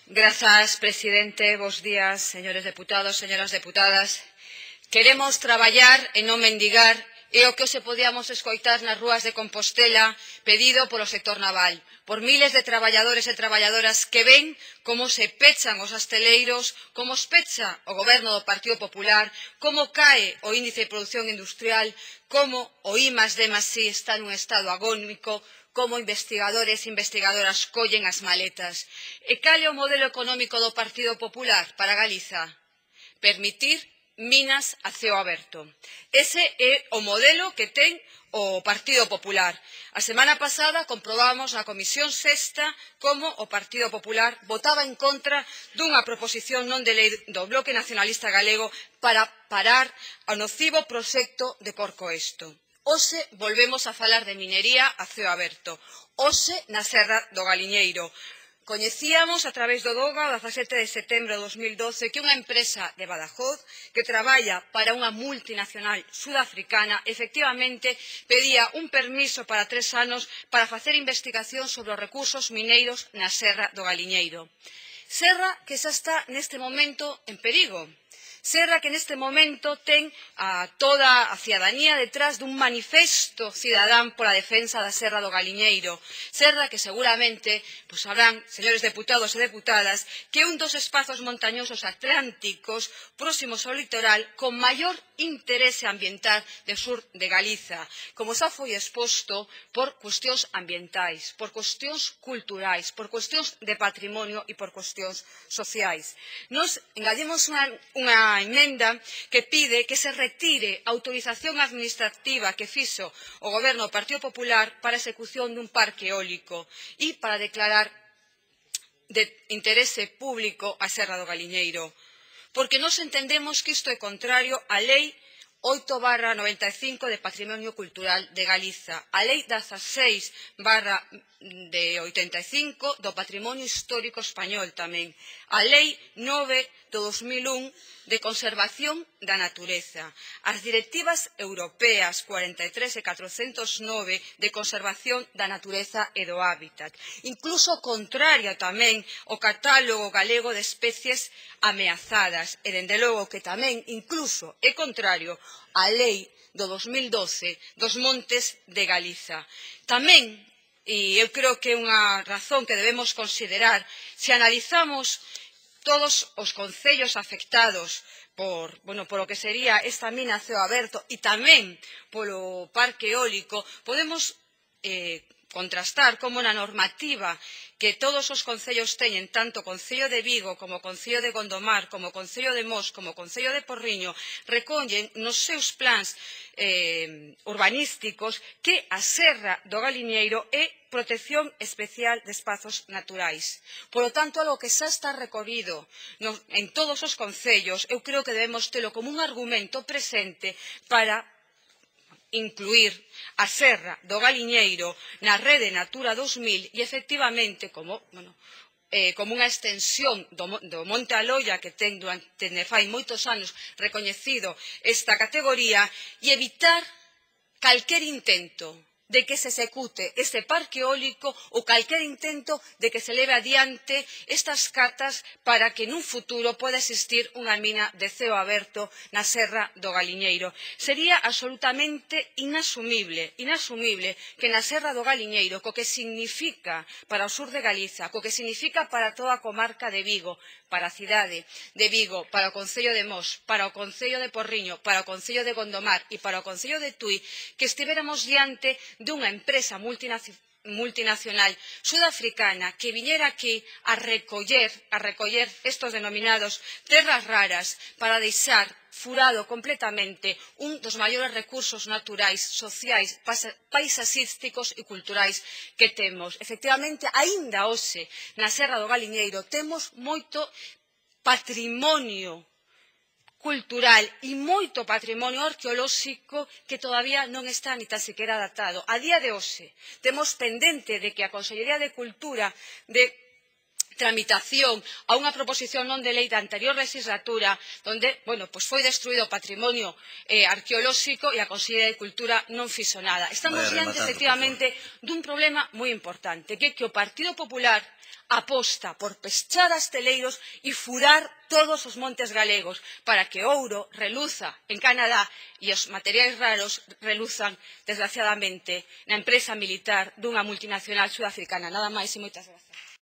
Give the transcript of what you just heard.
Grazas, presidente. Bos días, señores deputados, señoras deputadas. Queremos traballar e non mendigar é o que hoxe podíamos escoitar nas rúas de Compostela pedido polo sector naval, por miles de traballadores e traballadoras que ven como se pechan os asteleiros, como os pecha o goberno do Partido Popular, como cae o índice de produción industrial, como o I+D+I está nun estado agónico, como investigadores e investigadoras collen as maletas. E cal é o modelo económico do Partido Popular para Galiza? Permitir minas a ceo aberto. Ese é o modelo que ten o Partido Popular. A semana pasada comprobamos na Comisión Sexta como o Partido Popular votaba en contra dunha proposición non de lei do Bloque Nacionalista Galego para parar o nocivo proxecto de Porcoesto. Hoxe volvemos a falar de minería a ceo aberto. Hoxe na Serra do Galiñeiro. Coñecíamos a través do DOGA o 17 de setembro de 2012 que unha empresa de Badajoz que traballa para unha multinacional sudafricana efectivamente pedía un permiso para 3 anos para facer investigación sobre os recursos mineiros na Serra do Galiñeiro. Serra que xa está neste momento en perigo. Serra que neste momento ten a toda a cidadanía detrás dun manifesto cidadán pola defensa da Serra do Galiñeiro. Serra que seguramente sabrán, señores deputados e deputadas, que é un dos espazos montañosos atlánticos próximos ao litoral con maior interese ambiental do sur de Galiza, como xa foi exposto por cuestións ambientais, por cuestións culturais, por cuestións de patrimonio e por cuestións sociais. Nos engadimos unha emenda que pide que se retire a autorización administrativa que fixo o goberno do Partido Popular para a execución dun parque eólico e para declarar de interese público a Serra do Galiñeiro, porque nós entendemos que isto é contrario á Lei 8/95 de Patrimonio Cultural de Galiza, a Lei 16/85 do Patrimonio Histórico Español tamén, a Lei 9 do 2001 de Conservación da Natureza, as directivas europeas 43 e 409 de Conservación da Natureza e do Hábitat, incluso contrario tamén ao catálogo galego de especies ameazadas e, dende logo, que tamén incluso é contrario á Lei do 2012 dos Montes de Galiza. Tamén, e eu creo que é unha razón que debemos considerar, se analizamos todos os concellos afectados por o que sería esta mina a ceo aberto e tamén polo parque eólico, podemos contrastar como na normativa que todos os concellos teñen, tanto o Concello de Vigo como o Concello de Gondomar, como o Concello de Mos, como o Concello de Porriño, recollen nos seus plans urbanísticos que a Serra do Galiñeiro é protección especial de espazos naturais. Por lo tanto, algo que xa está recorrido en todos os concellos, eu creo que debemos telo como un argumento presente para incluir a Serra do Galiñeiro na rede Natura 2000 e, efectivamente, como unha extensión do Monte Aloia que ten durante fai moitos anos recoñecido esta categoría e evitar calquer intento de que se execute este parque eólico ou calquer intento de que se leve adiante estas catas para que nun futuro poda existir unha mina de ceo aberto na Serra do Galiñeiro. Sería absolutamente inasumible que na Serra do Galiñeiro, co que significa para o sur de Galiza, co que significa para toda a comarca de Vigo, para a cidade de Vigo, para o Concello de Mos, para o Concello de Porriño, para o Concello de Gondomar e para o Concello de Tui, que estivéramos diante dunha empresa multinacional sudafricana que viñera aquí a recoller estos denominados terras raras para deixar furado completamente un dos maiores recursos naturais, sociais, paisaxísticos e culturais que temos. Efectivamente, aínda hoxe na Serra do Galiñeiro temos moito patrimonio cultural e moito patrimonio arqueolóxico que todavía non está ni tan sequera datado. A día de hoxe temos pendente de que a Consellería de Cultura tramitación a unha proposición non de lei da anterior legislatura onde, foi destruído o patrimonio arqueolóxico e a Consellería de Cultura non fixo nada. Estamos diante, efectivamente, dun problema moi importante, que o Partido Popular aposta por pechar asteleiros e furar todos os montes galegos para que o ouro reluza en Canadá e os materiais raros reluzan, desgraciadamente, na empresa militar dunha multinacional sudafricana. Nada máis e moitas grazas.